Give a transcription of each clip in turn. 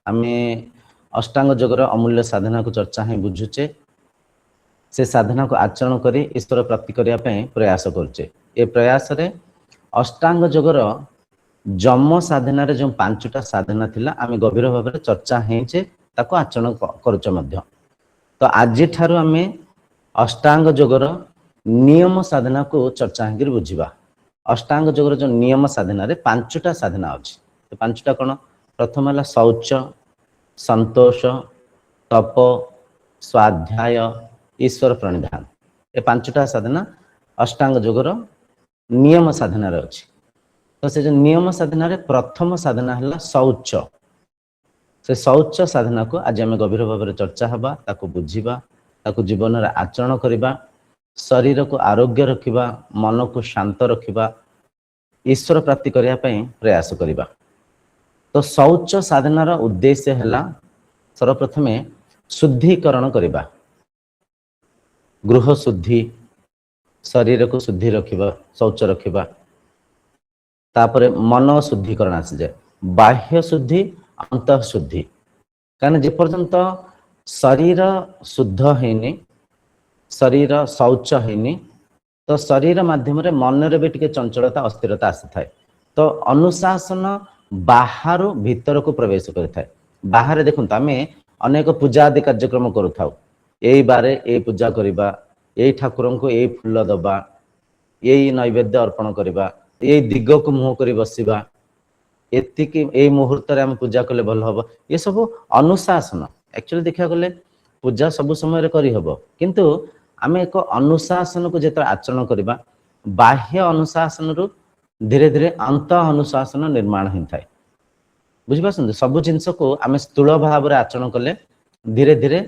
आमे अष्टांग योगर अमूल्य साधना को चर्चा ही बुझुचे से साधना को आचरण करी ईश्वर प्राप्ति करने प्रयास करुचे। ए प्रयास रे अष्टांग योगर जम साधना रे जो पांचटा साधना थिला आमे गभीर भाव में चर्चा हेचे ताको आचरण करुचे मध्य। तो आज ठारू आमे अष्टांग योगर नियम साधना को चर्चा हेकर बुझिबा। अष्टांग योगर जो नियम साधना रे पांचटा साधना अछि। तो पांचटा कोन? प्रथम है शौच, संतोष, तप, स्वाध्याय, ईश्वर प्रणिधान। ये पांचटा साधना अष्टांग योगर नियम साधना रे अछि। तो से जो नियम साधना रे प्रथम साधना है शौच। से शौच साधना को आज आम गभीर भाव में चर्चा हवा, ताको बुझिबा, ताको जीवन रे आचरण करिबा, शरीर को आरोग्य रखिबा, मन को शांत रखिबा, ईश्वर प्राप्ति करने प्रयास करिबा। तो शौच साधनार उद्देश्य है सर्वप्रथमे शुद्धिकरण करिबा, गृह शुद्धि, शरीर को शुद्धि रखिबा, शौच रखिबा। तापरे मन शुद्धिकरण आसी जाए, बाह्य शुद्धि, अंतः शुद्धि। कारण जे पर्यंत शरीर शुद्ध हैनी, शरीर शौच हैनी, तो शरीर माध्यम रे मन रे भी टिके चंचलता अस्थिरता आसी थाए। तो अनुशासन बाहर भीतर को प्रवेश करिथाए। बाहर देखुन आमे अनेक पूजा आदि कार्यक्रम करूथाउ, एई बारे ए पूजा करिबा, एई ठाकुरन को ए फूल दबा, एई नैवेद्य अर्पण करिबा, एई दिग को मुह करी बसिबा, एतिकी एई मुहूर्त रे हम पूजा कले भल हबो। ये सब अनुशासन। एक्चुअली देखा गले पूजा सब समय रे करी हबो, किंतु आमे एक अनुशासन को जेत आचरण करिबा, बाह्य अनुशासन रु धीरे धीरे अंत अनुशासन निर्माण होता है। बुझिपारछन्ते? सब जिनस को आम स्थूल भाव में आचरण कले धीरे धीरे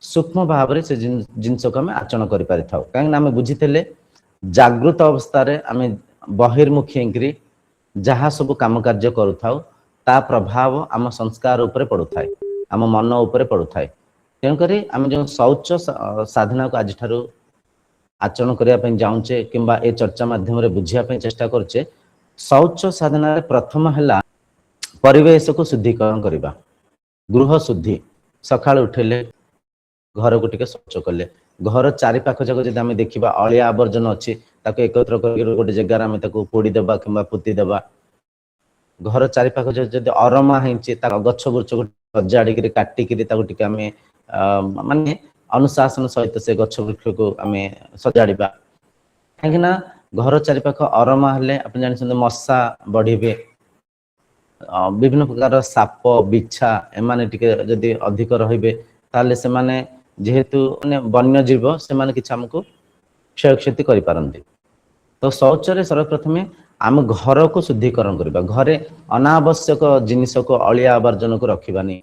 सूक्ष्म भाव में से जिनस को आम आचरण कर पारि थाउ। कहीं आम बुझीते जागृत अवस्था आम बहिर्मुखी होकर जहाँ सब काम कार्य करूँ ता प्रभाव आम संस्कार उपरे पड़ू थाए, आम मन उपरे पड़ू थाए। तेणुक आम जो शौच साधना को आज ठारू आचरण करने जाऊे किंबा ए चर्चा माध्यम रे बुझापी चेष्टा करुचे, शौच साधना रे प्रथम है परिवेश को शुद्धिकरण करवा, गृह शुद्धि। सकाळ उठेले घर को टिके स्वच्छ कले, घर चारि पाख जगह जदि आम देखा अलिया आवर्जन अच्छी ताको एकत्र कर गोटे जगार आम पोड़ी देबा किंबा पुती देबा। घर चारि पाख जदि अरमा होइछि गछ बुर्च को सजाड़ी काटिकी टिके आम माने अनुशासन सहित से गछ वृक्ष को आम सजाड़ा। कहीं घर चारिपाख अरमा हेले आप जानते मशा बढ़े, विभिन्न प्रकार साप बिछा एमाने टिके जदि अधिक रहिबे ताले से माने जेहेतु माने वन्य जीव से माने किछ हमको क्षय क्षति करि पारंती। तो शौच रे सर्वप्रथमे आम घर को शुद्धिकरण करबा, घरे अनावश्यक जिनिस को अलिया आवर्जन को रखिबानी।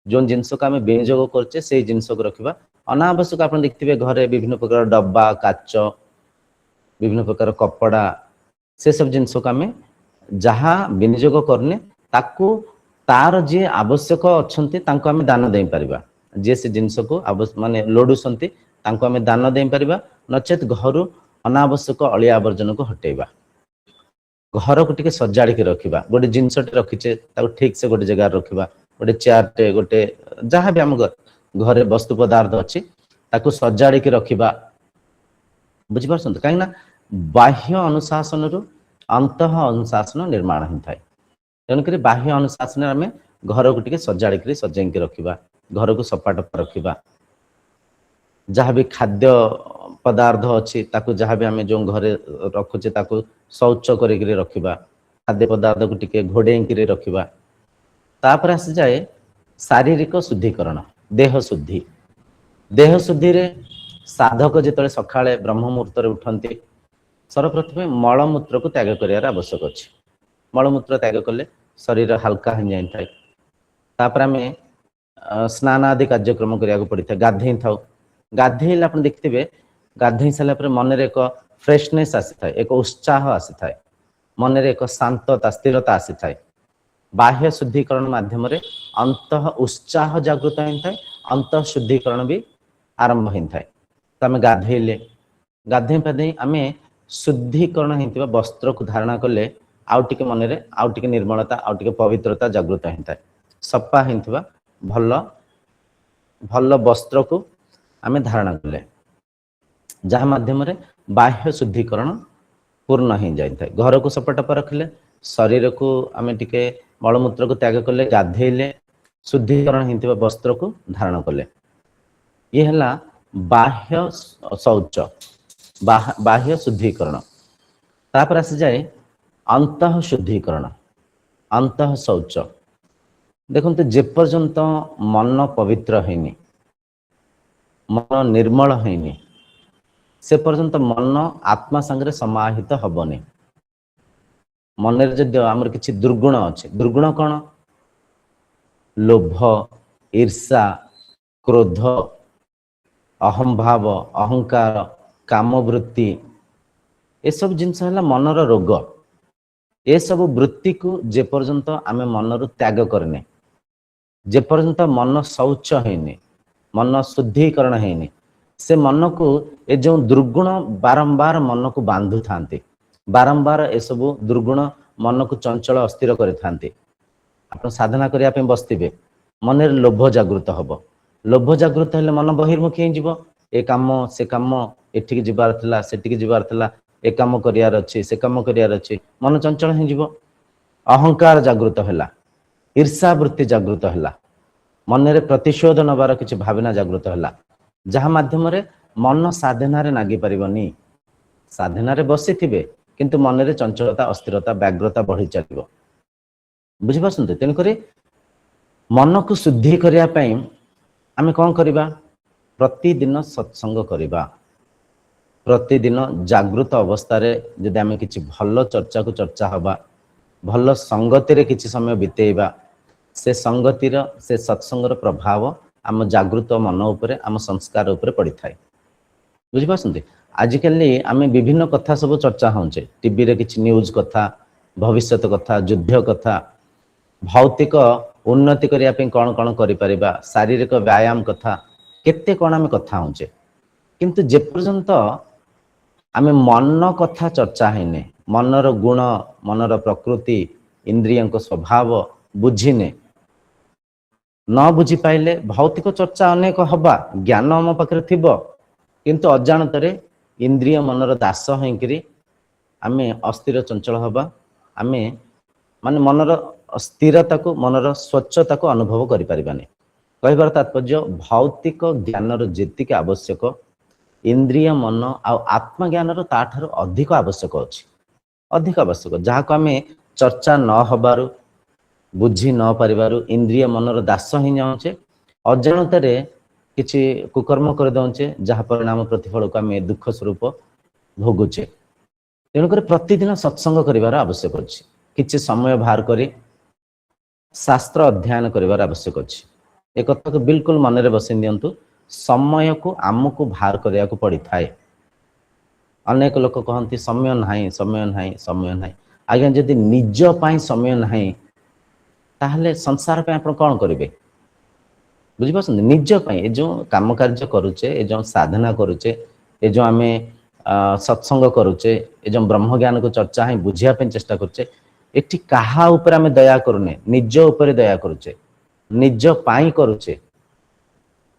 जो जिनस को आम विनियोग करछे से जिनस को रखिबा। अनावश्यक आप देखिए घरे विभिन्न प्रकार डब्बा काच, विभिन्न प्रकार कपड़ा, से सब जिनस को आम जहाँ विनियोग करने ताकू तार जी आवश्यक अच्छे आम दान दे पारिबा। जे से जिनस को माने लोडुसंती तांको आम दान दे पारिबा, नचेत घर अनावश्यक अलिया आवर्जन को हटेबा। घर को टिके सजाड़ी के रखिबा, गोटे जिनसटे रखीचे ताको ठीक से गोटे जगह रखिबा, गोटे चेयरटे गोटे जहाँ भी आम घरे वस्तु पदार्थ अच्छी ताको सजाड़ी के रखिबा। बुझिपारछन्ते? कहीं बाह्य अनुशासन रु अंत अनुशासन निर्माण होता है। तेणुक बाह्य अनुशासन आम घर को टिके सजाड़ी सजाई के रखिबा, घर को सफाटफा रखिबा। जहाँ भी खाद्य पदार्थ अच्छी ताको जहाँ भी आम जो घरे रखुचे ताको शौच करिक रखिबा, खाद्य पदार्थ को टिके घोड़े रखिबा। तापर आसी जाए शारीरिक शुद्धिकरण, देह शुद्धि। देह शुद्धि रे साधक जिते सकाळे ब्रह्म मुहूर्त उठती सर्वप्रथमे मलमूत्र को त्याग कर आवश्यक अच्छे। मलमूत्र त्याग कले शरीर हल्का हो जाए। तापर आम स्नान आदि कार्यक्रम करिया पड़ी था, गाधे था। गाधेले आप देखिए गाधे सारापर मन एक फ्रेशनेस आसी थाए, एक उत्साह आसी थाए, मन एक शांतता स्थिरता आसी थाए। बाह्य शुद्धिकरण माध्यम अंत उत्साह जागृत होता है, अंत शुद्धिकरण भी आरंभ होता है। तो आम गाधेले गाधे पाधे आम शुद्धिकरण होता वस्त्र को धारणा कले आउ टिके मन रे आउ टिके निर्मलता आउ टिके पवित्रता जागृत होता है। सफा होइथिबा भल भल वस्त्र को आमे धारण कले जहाँ माध्यम रे बाह्य शुद्धिकरण पूर्ण हो जाए। घर को सफाटफा रखिले, शरीर को आमे टिके मलमूत्र को त्याग कले, गाधेले, शुद्धिकरण होइथिबा वस्त्र को धारण कले। ये हला बाह्य शौच, बाह्य शुद्धिकरण। तापर आसी जाए अंतः शुद्धिकरण, अंतः शौच। देखते जेपर्यंत मन पवित्र हैनी, मन निर्मल हैनी, से पर्यंत मन आत्मा संगे समाहित हबनी। मन जदि आमर किछि दुर्गुण अच्छे, दुर्गुण कौन? लोभ, ईर्षा, क्रोध, अहंभाव, अहंकार, कामवृत्ति, ये सब जिनस है मनर रोग। ये सब वृत्ति को जेपर्यंत आमे मनरु त्याग करने, जेपर्यंत मन शौच हैनी, मन शुद्धिकरण हैनी, से मन को ये जो दुर्गुण बारंबार मन को बांधु थांती, बारंबार ये सब दुर्गुण मन को चंचल अस्थिर कर थांती। आप साधना करने पे बसथिबे, मन लोभ जागृत हब, लोभ जागृत हेले मन बहिर्मुखी हो, ए काम से काम, एठिक जिबार थिला, सेठिक जिबार थिला, ए काम करियार अछि, से काम करियार अछि, मन चंचल हो जिवो। अहंकार जागृत हैला, ईर्षा वृत्ति जागृत हैला, मन रे प्रतिशोध नबार किछि भावना जागृत हैला, जहाँ माध्यम रे मन साधना रे नागी परिबनी। साधना रे बसी थिबे किंतु मन रे चंचलता, अस्थिरता, व्याग्रता बढ़ी चलिबो। बुझि पासंते? तेन करी मन को शुद्धि करिया पई आमे कोन करिबा? प्रतिदिन सत्संग करिबा, प्रतिदिन जागृत अवस्था रे जदि आमे किछि भल चर्चा को चर्चा हबा, भल संगति रे किछि समय बितेइबा, से संगतिर से सत्संगर प्रभाव आम जागृत मन उपरे, आम संस्कार उपरे पड़ी थाए। बुझि पासंते? आजिकल आमे विभिन्न कथा सब चर्चा होचे, टीवी रे किछि न्यूज कथा, भविष्यत कथा, युद्ध कथा, भौतिक उन्नति करिया पे कौन कौन करि परिबा, शारीरिक व्यायाम कथा, केते कौन आमे कथा होचे। किंतु जे पर्यंत आमे मन कथा चर्चा हैने, मनर गुण, मनर प्रकृति, इंद्रियंक स्वभाव बुझिने, न बुझी पाइले भौतिक चर्चा अनेक हवा, ज्ञान आम पाखे थिबो किंतु अजाणतरे इंद्रिय मनर दास होइकरी आमे अस्थिर चंचल हवा, आमे माने मनर स्थिरता को, मनर स्वच्छता को अनुभव करि परिबानी। कहबार तात्पर्य भौतिक ज्ञानर जेतिक आवश्यक, इंद्रिय मन आ आत्मा ज्ञानर ताठार अधिक आवश्यक अछि, अधिक आवश्यक, जहाँ को आमे चर्चा न हबारु, बुझी न परिबारु इंद्रिय मनर दास ही जाऊे, अजाणतरे किछि कुकर्म कर दउचे, जहाँ परिणाम प्रतिफल को आमे दुख स्वरूप भोगुचे। तेणुकर प्रतिदिन सत्संग करिवार आवश्यक अछि, किछि समय बाहर करी शास्त्र अध्ययन करिवार आवश्यक अछि। एक कथा को बिल्कुल मन रे बसि दियंतु, समय को आमको बाहर करिया को पड़ी थाए। अनेक लोक कहती समय नाही, समय नाही, समय नाही। आज्ञा जदि निज पाई समय नाही ताहले संसार पे आपण कौन करेंगे? बुझिपार निज पाई जो काम कार्य करुचे, ए जो साधना करुचे, ए जो आमे सत्संग करुचे, ए जो ब्रह्म ज्ञान को चर्चा है बुझिया पे चेष्टा करुचे, एठी काहा ऊपर आमे दया करूने, निज ऊपर दया करुचे, निज पाई करुचे।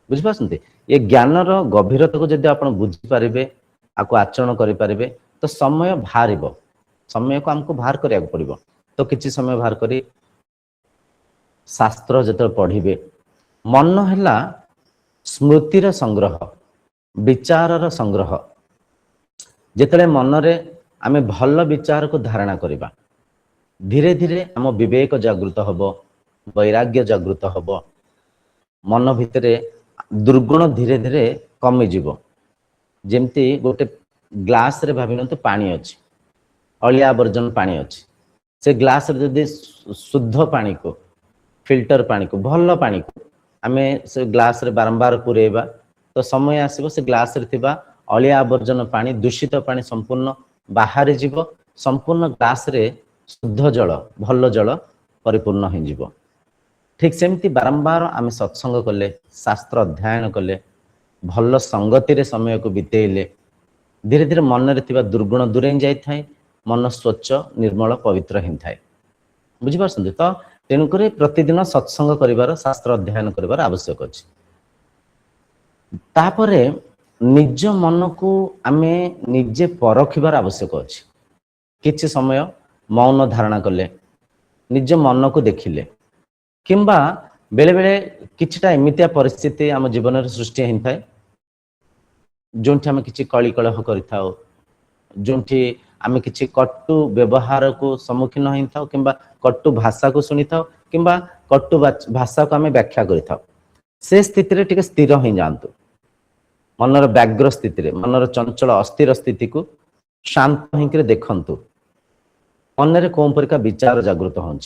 बुझिपार ये ज्ञानर गभीरता को जदि आपण बुझी पारिबे, आको आचरण करि पारिबे, तो समय बाहरिबो, समय को हमको बाहर करिया पड़िबो। तो किछि समय बाहर करी शास्त्र जते पढ़िबे, मन हैला स्मृतिर संग्रह, विचारर संग्रह। जेतले मन रे आमे भल विचार को धारणा करिबा, धीरे धीरे आम विवेक जागृत हबो, वैराग्य जागृत हबो, मन भितरे दुर्गुण धीरे धीरे कमी जीवो। जेमती गोटे ग्लास रे भाबिनंतु पानी अछि, अलिया आवर्जन पानी अछि, से ग्लास रे जदि शुद्ध पानी को, फिल्टर पानी को, भल पानी को आमे से ग्लास रे बारंबार पुरेबा, तो समय आसीबो से ग्लास रे थिबा अलिया आवर्जन पानी, दूषित पानी संपूर्ण बाहर जीवो, संपूर्ण ग्लास रे शुद्ध जल, भल जल परिपूर्ण हो जीवो। ठीक सेमती बारंबार आमे सत्संग कले, शास्त्र अध्ययन कले, भल संगति रे समय को बितेइले, धीरे धीरे मन रे थिबा दुर्गुण दूरे जाई थाए, मन स्वच्छ निर्मल पवित्र हिन थाए। बुझी पारछन? तो तेणुक प्रतिदिन सत्संग कर शास्त्र अध्ययन कर आवश्यक अच्छे तापरे निज मन को आमे निजे परखिबार आवश्यक अच्छे किछि समय मौन धारणा कले निज मन को देखिले किंबा बेले बेले किछिटा एमितिया परिस्थिति आम जीवन में सृष्टि होता है जो आम कि कली कलह कर जो आम कि कटु व्यवहार को सम्मुखीन होता कि कटु भाषा को शुणी था कि कटु भाषा को आम व्याख्या कर स्थिति टे स्थिर हो जातु मनर व्याघ्र स्थिति मनर चंचल अस्थिर स्थिति को शांत होकर देखंतु मन कौन परिका विचार जागृत हो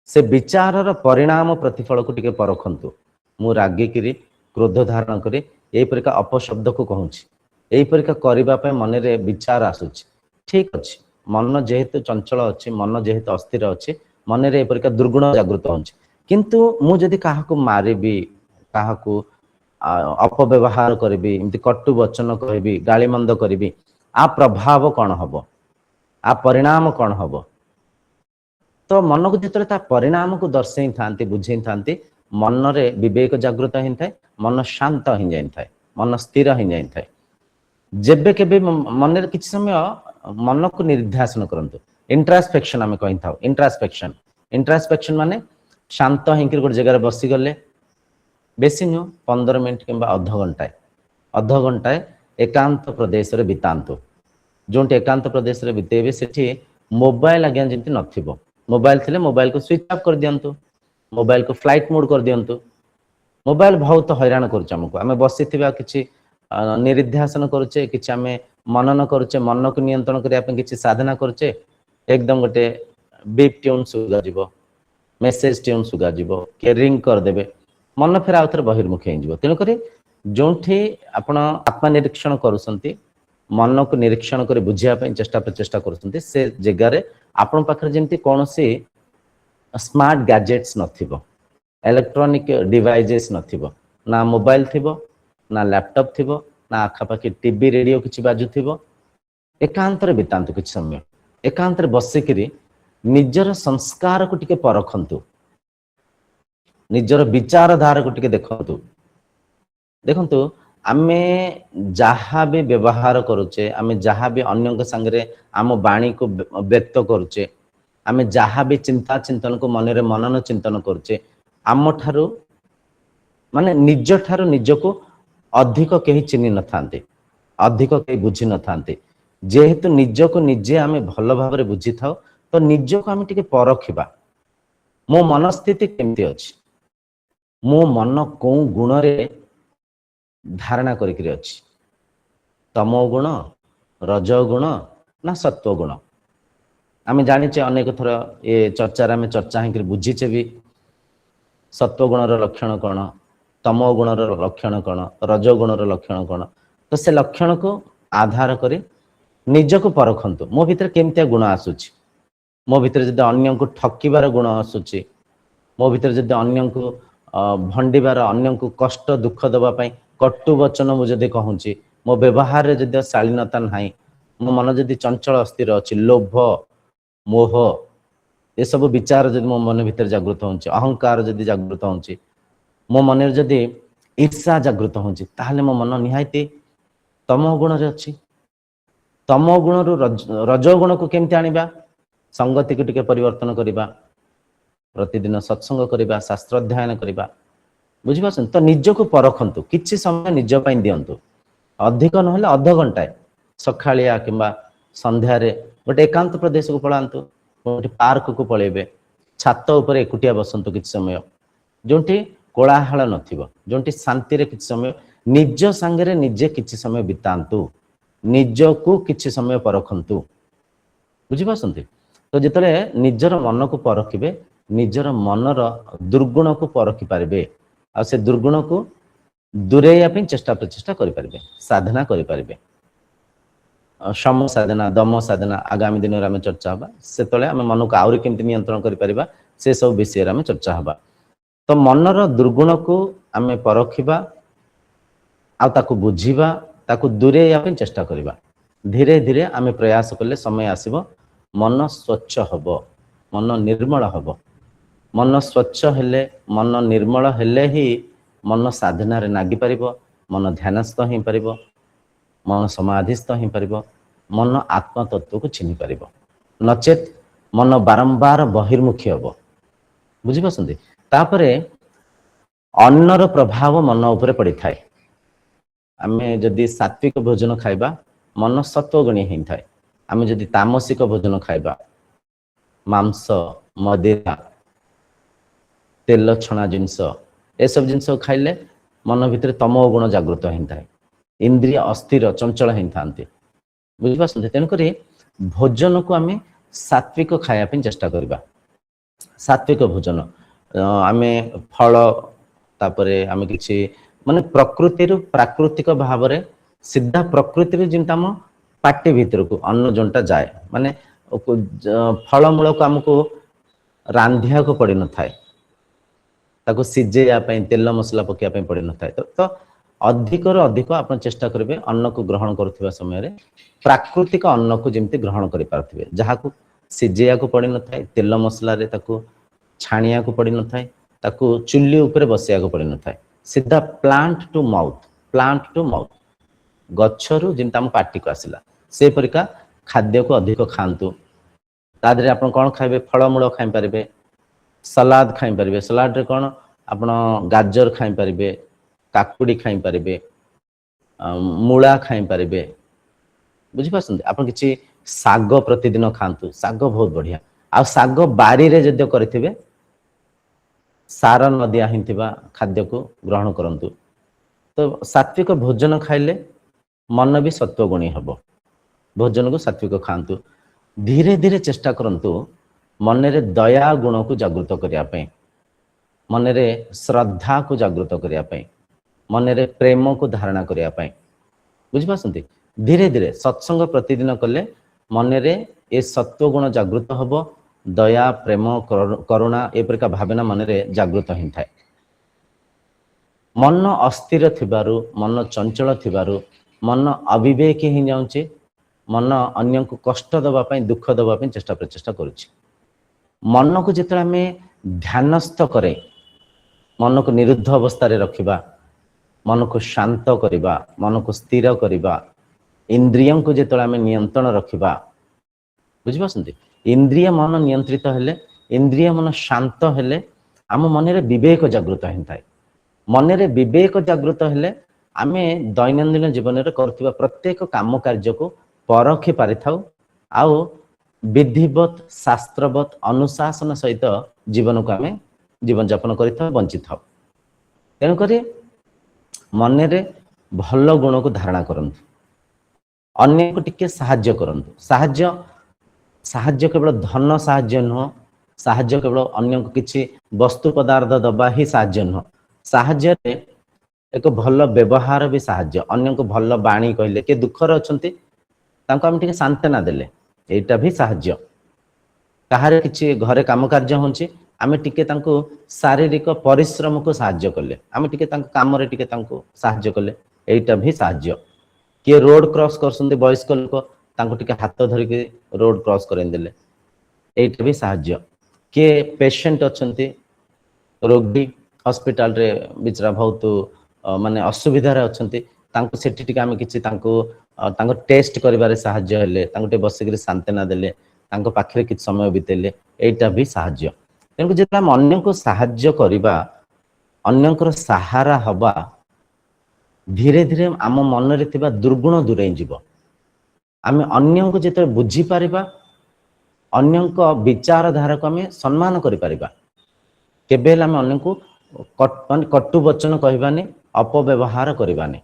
से विचार परिणाम प्रतिफल को टिके परखंतु मु रागिकी क्रोध धारण करे यही परिका अपशब्द को कहूँ यही परिका करने मन रे विचार आसुची ठीक अच्छे मन जेहेतु चंचल अच्छे मन जेहेतु अस्थिर अच्छे मन रे परिका दुर्गुण जागृत हो किंतु मु जदि काहाकू मारिबी काहाकू अपव्यवहार करी एमती कटु वचन कहि गालीमंद करी आ प्रभाव कौन हम आ परिणाम कौन हम तो मन को जिते परिणाम को दर्शई था बुझे था मन रे विवेक जागृत होता है मन शांत हो जाए मन स्थिर हो जाए जेबे केबे मन रे किछि समय मन को निर्ध्यासन करंतु इंट्रास्पेक्शन आम कही था इंट्रास्पेक्शन इंट्रास्पेक्शन माने शांत होकर गोटे जगह बसी गले बेसी नुह 15 मिनट कि अध घंटाए एकांत प्रदेश रे बितांतु जो एकांत प्रदेश रे बितेबे सेठी मोबाइल आज्ञा जमी नथिबो मोबाइल थिले मोबाइल को स्विच ऑफ कर दियंतु मोबाइल को फ्लाइट मोड कर दियंतु मोबाइल बहुत हैरान करुचे हमको आम बसी कि निर्ध्यासन करुचे कि आम मनन करुचे मन को नियंत्रण करने कि साधना करुचे एकदम गोटे बीप ट्यून सुगा जीवो मेसेज ट्यून सुगा जीवो के रिंग करदेवे मन फेर आउ थे बहिर्मुखी हो तेणुक जो आपण आत्मा निरीक्षण करुँच मन को निरीक्षण कर बुझापी चेष्टा प्रचेषा कर से जगार आपण पाखे जमी कौन स्मार्ट गैजेट्स नथिबो इलेक्ट्रॉनिक डिवाइसेस नथिबो ना मोबाइल थिबो ना लैपटॉप थिबो ना आखापाखि टीवी रेडियो किछि बाजुथिबो एकांत रे बितांतु किछि समय एकांत रे बसिकिरी निजर संस्कार को टिके परखंतु निजर विचारधारा को टिके देखंतु देखंतु आमे जहाँ भी व्यवहार करुचे आमे जहाँ भी अन्य संगे आम वाणी को व्यक्त करुचे आमे जहाँ भी चिंता चिंतन को मन रे मनन चिंतन करुचे आम ठारू माने निज ठारू निज को अधिक कहीं चिन्ह न थांते अधिक कहीं बुझी न थांते जेहेतु निज को निजे आमे भल भाव रे बुझी थाओ तो निज को आमे टिके परखिबा मो मनस्थिति केमती अछि मो मन को गुण रे धारणा करिकरी अछि तमो गुण रजो गुण ना सत्व गुण आमे जानिचे अनेक थर ये चर्चा आमे चर्चा हिकरी बुझीचे भी सत्व गुणर लक्षण कौन तमो गुणर लक्षण कौन रजो गुणर लक्षण कौन तो से लक्षण को आधार करी निज को परखंतु मो भितर केमतिया गुण आसुची मो भितर जदि अन्य को ठकिबार गुण आसुची मो भितर जदि अन्य को भंडीबार अन्य को कष्ट दुख दबा पई कटु वचन मुझे कहूँ मो व्यवहार रे जदि शालीनता नाही मो मन जदि चंचल अस्थिर अच्छी लोभ मोह ये सब विचार जदि मो मन भीतर जागृत हो अहंकार जदि जागृत हो मो मन जदि ईर्षा जागृत हो मो मन निहायती तमो गुण रे अच्छी तमो गुण रु रजो गुण को केमती आनिबा संगति को टिके परिवर्तन करिबा प्रतिदिन सत्संग करिबा शास्त्र अध्ययन करिबा बुझिपारछन तो निज को परखंतु किछि समय निज पई दियंतु अधिक नहले अध घंटाए सखालिया किंबा संध्या रे गोटे एकांत प्रदेश को पळांतु गोटे पार्क को पळेबे छात ऊपर एकुटिया बसंतु किछि समय जोंठी कोलाहल नथिबो जोंठी शांति रे किछि समय निज संगे रे निजे किछि समय बितांतु निज को किछि समय परखंतु बुझिपारछन तो जितले निजर मन को परखिबे निजर मनर दुर्गुण को परखि पारिबे आ से दुर्गुण को दूरेया पे चेष्टा प्रचेष्टा करि पारिबे साधना करि पारिबे सम साधना दम साधना आगामी दिन में चर्चा हवा से तले आम मन को आउरी केमती नियंत्रण करि पारिबा से सब विषय में चर्चा हवा तो मनर दुर्गुण को आम परखिबा आ ताकू बुझिबा ताकू दूरेया पे चेष्टा करिबा धीरे धीरे आम प्रयास कले समय आसीबो मन स्वच्छ हबो मन निर्मल हबो मन स्वच्छ हेले मन निर्मल हेले ही मन साधना रे नागी पारिबो, मन ध्यानस्थ हो पारिबो, मन समाधिस्थ हो पारिबो, मन आत्म तत्व को चिन्ह पारिबो। नचेत मन बारंबार बहिर्मुखी हबो। बुझी पासंदी। तापरे अन्नर प्रभाव मन उपरे पड़ी थाए। आमे जदि सात्विक भोजन खाइबा मन सत्वगुणी होई थाए। आमे जदि तामसिक भोजन खाइबा मांस मदिरा तेल छणा जिनस ए सब जिनस खाइले मन भितर तमो गुण जागृत होई थाए। इंद्रिय अस्थिर चंचल होई थांती। बुझी पासंदी। तेन करी भोजन को आमे सात्विक खाया पे चेष्टा करबा। सात्विक भोजन आमे फल तापरे आमे किछि माने प्रकृति रु प्राकृतिक भाव रे सीधा प्रकृति रु जिनता हम पाटी भीतर को अन्न जोंटा जाए माने फल मूल को हमको रांधिया को पड़ी न थाए, ताको सिजेया पे तेल मसला पकिया पे पड़ी न थाए। तो अधिक रो अधिक आपण चेष्टा करिवे अन्न को ग्रहण करथिबा समय रे प्राकृतिक अन्न को जेमति ग्रहण करि पारथिबे, जहा को सिजेया को पड़ी न थाए, तेल मसला रे ताको छाणिया को पड़ी न थाए, ताको चुल्ली ऊपर बसिया को पड़ी न थाए। सीधा प्लांट टू माउथ गच्छरु जिनता हम पार्टी को आसिला से परिका खाद्य को अधिक खांतु। तादरे आपण कोन खाइबे फळमूल खाइ परिबे, सलाद खाइ परिबे। सलाद रे कोन आपण गाजर खाइ परिबे, काकुडी खाइ परिबे, मूला खाइ परिबे। बुझी पासंदी। आपण किछि साग प्रतिदिन खांतु, साग बहुत बढ़िया। आ साग बारी रे जदि करथिबे सार न दिया हिंथिबा खाद्य को ग्रहण करंतु। तो सात्विक भोजन खाइले मन भी सत्वगुणी हबो। भोजन को सात्विक खांतु। धीरे धीरे चेष्टा करंतु मन रे दया गुण को जागृत करिया पे, मन रे श्रद्धा को जागृत करिया पे, मन रे प्रेम को धारणा करिया पे। बुझी पासंती। धीरे धीरे सत्संग प्रतिदिन कले मन रे ए सत्वगुण जागृत हबो। दया प्रेम करुणा ए प्रकार भावना मन रे जागृत हिं थाए। मन अस्थिर थिबारु मन चंचल थिबारु मन अविवेकी हिं जाउची, मन अन्य को कष्ट दबा पई दुख दबा पई चेष्टा प्रचेष्टा करूची। मन को जेतले हमें ध्यानस्थ करे, मन को निरुद्ध अवस्था रे रखिबा, मन को शांत करिबा, मन को स्थिर करिबा, इंद्रियों को जेतले हमें नियंत्रण रखिबा। बुझी पासंती। इंद्रिय मन नियंत्रित हेले, इंद्रिय मन शांत हेले आम मन रे विवेक जागृत हिं थाए। मन रे विवेक जागृत हेले आमे दैनंदिन जीवन रे करथिबा प्रत्येक काम कार्य को परखि पारि थाउ, आउ विधिवत शास्त्रवत अनुशासन सहित जीवन को आमे जीवन यापन करि थाउ, बंचि थाउ। तेनु करी मन रे भल गुण को धारणा करंतु, अन्य को टिके सहाय्य करंतु। सहाय्य केवल धन सहाय्य नुह, सहाय्य केवल अन्य को किछि वस्तु पदार्थ दबा ही सहाय्य नुह। सहाय्य रे एक भल व्यवहार भी सहाय्य। अन्य को भल बाणी कहले के दुखर अछंती तांको हम टिके सांत्वना देले एटा भी सहाय्य। कहारे किछि घरे काम कार्य होंची आमे टिके तांको शारीरिक परिश्रम को सहाय्य कले, आमे टिके तांको काम रे टिके तांको सहाय्य कले एटा भी सहाय्य। किए रोड क्रॉस करसंती वयस्क लोक तांको टिके हाथ धरि के रोड क्रॉस करेन देले एटा भी सहाय्य। किए पेशेंट अछंती रोगी हॉस्पिटल रे बिचरा बहुत माने असुविधा रे अछंती तांको सेठी टिके आमे किछि तांको टेस्ट करिबारे सहाय्य हेले, तांको टे बसिकरी सांत्वना देले, तांको पाखरे किछि समय बितेले एटा भी सहाय्य। तेनको जेतला हम अन्य को सहाय्य करिबा, अन्यकर सहारा हबा, धीरे धीरे आम मन रे थिबा दुर्गुण दूरे जीव। आमे अन्य को जेते बुझी पारिबा, अन्य को विचारधारा को आमे सम्मान करि पारिबा। केबे आमे अन्य को कटु वचन कहबानी, अपव्यवहार करबानी।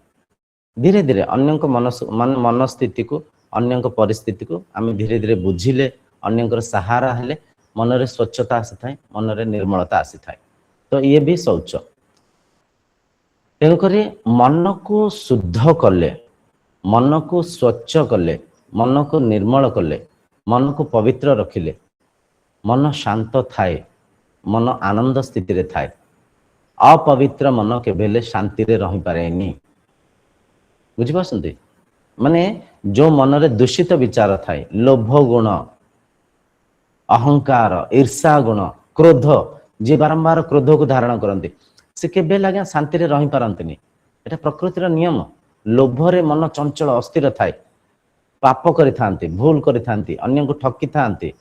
धीरे धीरे अन्य को मन स्थिति को, अन्य को परिस्थिति को आमे धीरे धीरे बुझिले, अन्य सहारा हेले मन रे स्वच्छता आसी थाए, मन रे निर्मलता आसी थाए। तो ये भी शौच। तेणुक मन को शुद्ध कले, मन को स्वच्छ कले, मन को निर्मल कले, मन को पवित्र रखिले मन शांत थाए, मन आनंद स्थिति रे थाए। अपवित्र मन केबेले शांति रे रही पारेनी। बुझी पासंती। माने जो मन रे दूषित विचार थाए, लोभ गुण, अहंकार, ईर्षा गुण, क्रोध जे बारंबार क्रोध को धारण करते से केबे आज्ञा शांति रही पारंतिनी। एटा प्रकृतिर नियम। लोभरे मन चंचल अस्थिर थाए, पाप करिथांती, भूल करिथांती, अन्य को ठकी थांती।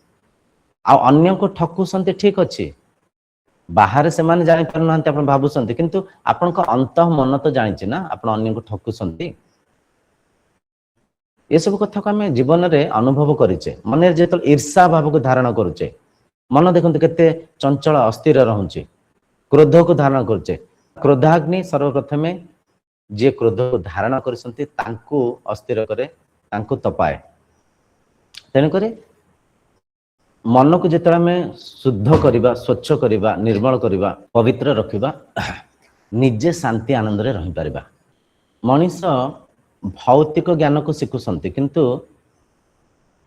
आ अन्य को ठकुसंती ठीक अच्छे, बाहर से माने जानि पारु नांती आपण भाबुसंती, किंतु आपण को अंत मन तो जानिछि ना आपण अन्य को ठकुसंती। ये सब कथा को आम जीवन में अनुभव करें। मन जो ईर्षा भाव को धारण करुचे, मन देखते केते चंचल अस्थिर रहुचे, क्रोध को धारण करुचे। क्रोधाग्नि सर्वप्रथमे जे क्रोध को धारण करसंती तांको अस्थिर करे, तांको तपाए। तेणुक मन को जिते आम शुद्ध करवा, स्वच्छ करवा, निर्मल करवा, पवित्र रखा, निजे शांति आनंद रे रही पारिबा। मनीष भौतिक ज्ञान को शिखुंट किंतु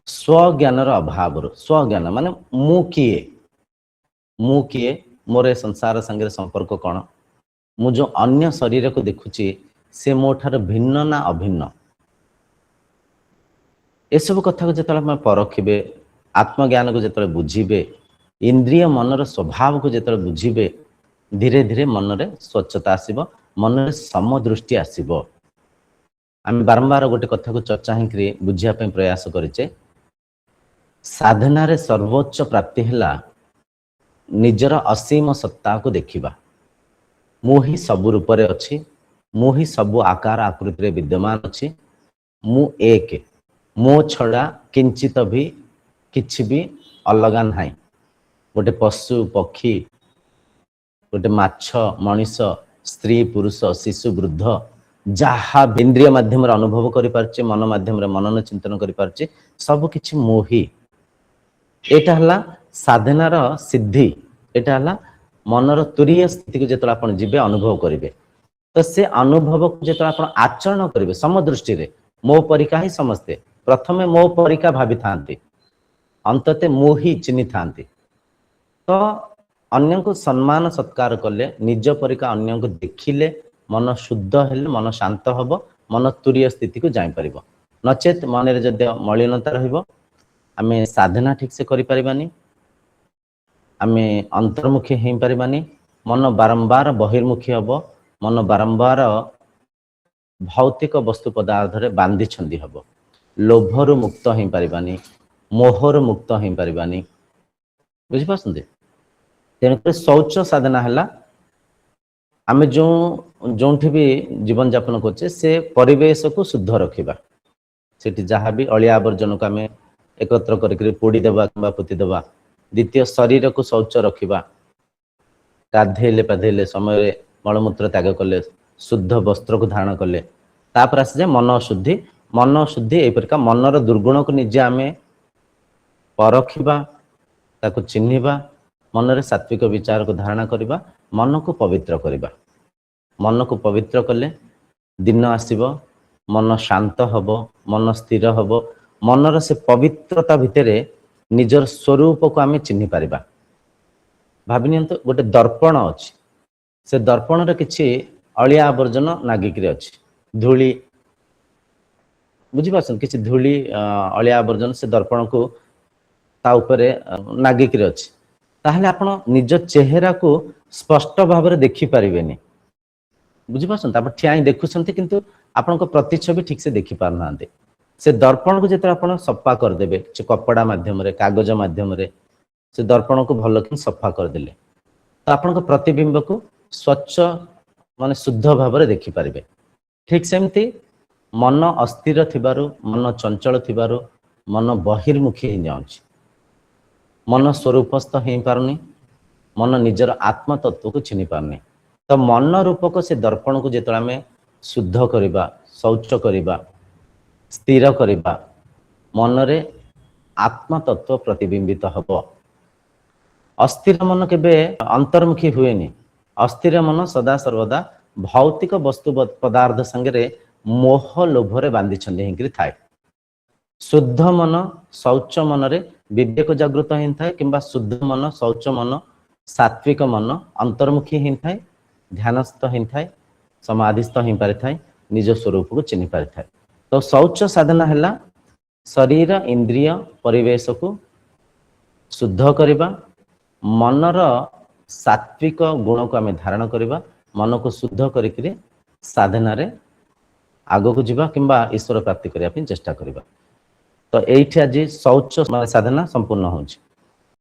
स्वज्ञानर अभाव, स्वज्ञान माने मु किए, मोर संसार संगे संपर्क कौन, मु जो अन्य शरीर को देखुची से मो ठार भिन्न ना अभिन्न, ये सब कथा को जिते परखिबे, आत्मज्ञान को जिते बुझीबे, इंद्रिय मनर स्वभाव को जिते बुझीबे, धीरे धीरे मन रे स्वच्छता आसीबो, मन रे समदृष्टि आसीबो। आम बारंबार गोटे कथा को चर्चा ही बुझिया प्रयास करें। साधना रे सर्वोच्च प्राप्ति है निजर असीम सत्ता को देखिबा। मु ही सबु रूप रे अछि, मु ही सबु आकार आकृति रे विद्यमान अछि, मु एक, मो छड़ा किंचित भी किछि भी अलगा नाही। गोटे पशु पक्षी, गोटे माछ, मनीष, स्त्री पुरुष, शिशु वृद्ध जहा इंद्रिय माध्यम अनुभव करि पारछि, मन माध्यम मनन चिंतन करि पारछि, सब किछि मोही। एटा हला साधनार सिद्धि, एटा हला मनर तुरीय स्थिति को जेतला आपण जिबे अनुभव करिवे, तो से अनुभव को जेतला आपण आचरण करिवे समदृष्टि रे, मो परिका ही समस्ते प्रथमे मो परिका भाबी थांती, अंतते मोही चिन्ही थांती। तो अन्य को सम्मान सत्कार कले, निज परिका अन्य को देखिले मन शुद्ध हेले, मन शांत हब, मन तुरीय स्थिति को जाई परिबो। नचेत मन रे जदि मलिनता रहिबो, आमे साधना ठीक से करि परिबानी, आमे अंतर्मुखी हेई परिबानी, मन बारंबार बहिर्मुखी हब, मन बारंबार भौतिक वस्तु पदार्थ रे बांधी छंदी हब, लोभरु मुक्त हेई परिबानी, मोहरु मुक्त हेई परिबानी। बुझि पासंदे? तेणुकर शौच साधना है आम जो भी जीवन यापन करछे से परिवेश को शुद्ध रखिबा। सेठी जहाँ भी अलिया आवर्जन को आम एकत्र करके पोड़ी देवा कि पोती देवा। द्वितीय शरीर को शौच रखिबा, गाधेले पाधेले समय मलमूत्र त्याग कले, शुद्ध वस्त्र को धारण कले, तापर आसी जाए मन शुद्धि। मन शुद्धि एहि प्रकार मनर दुर्गुण को निजे आम परखिबा, ताको चिन्हिबा, मन रे सात्विक विचार को धारणा करिबा, मन को पवित्र करिबा। मन को पवित्र कले दिन आसीबो, मन शांत हबो, मन स्थिर हबो, मनर से पवित्रता भितरे निजर स्वरूप को आम चिन्हि पारिबा। भाविनियंतु गोटे दर्पण अछि, से दर्पण रे किछि अलिया आवर्जन नागिकरी अछि, धूली, बुझि पाछन, किछि धूली अलिया आवर्जन से दर्पण को ता उपरे नागिकरी अछि, ताहले आपण निज चेहरा को स्पष्ट भाव में देखि पारिबेनी। बुझि पाछन, तापर ठिया ही देखुछंती किंतु आपण को प्रतिच्छवि ठीक से देखि पार नांते। से दर्पण को जेते आपण सफा कर देबे, से कपड़ा माध्यम रे, कागज माध्यम रे से दर्पण को भल कि सफा कर देले, तो आपण को प्रतिबिंब को स्वच्छ माने शुद्ध भाव में देखि पारिबे। ठीक सेमती मन अस्थिर थिबारु, मन चंचल थिबारु मन बहिर्मुखी ही जाउछि, मन स्वरूपस्थ हो पारनी, मन निजर आत्म तत्व को चिन्ह पारनी। तो मन रूपक से दर्पण को जेतला में शुद्ध करिबा, शौच करिबा, स्थिर करिबा, मन रे आत्म तत्व प्रतिबिंबित हब। अस्थिर मन केबे अंतर्मुखी हुएनी। अस्थिर मन सदा सर्वदा भौतिक वस्तु पदार्थ संगे मोह लोभरे बांधी छंदी हिंकरी थाए। शुद्ध मन शौच मन रे विवेक जागृत ही थाए, किंबा शुद्ध मन शौच मन सात्विक मन अंतर्मुखी ही थाए, ध्यानस्थ ही थाए, समाधिस्थ ही पारि थाए, निज स्वरूप को चिन्ह पारि थाए। तो शौच साधना है शरीर इंद्रिय परिवेश को शुद्ध करवा, मनर सात्विक गुण को आम धारण करवा मन को शुद्ध करिकरी साधना आग को जीवा किंबा ईश्वर प्राप्ति करने चेष्टा करवा। तो ये आज शौच साधना संपूर्ण होची।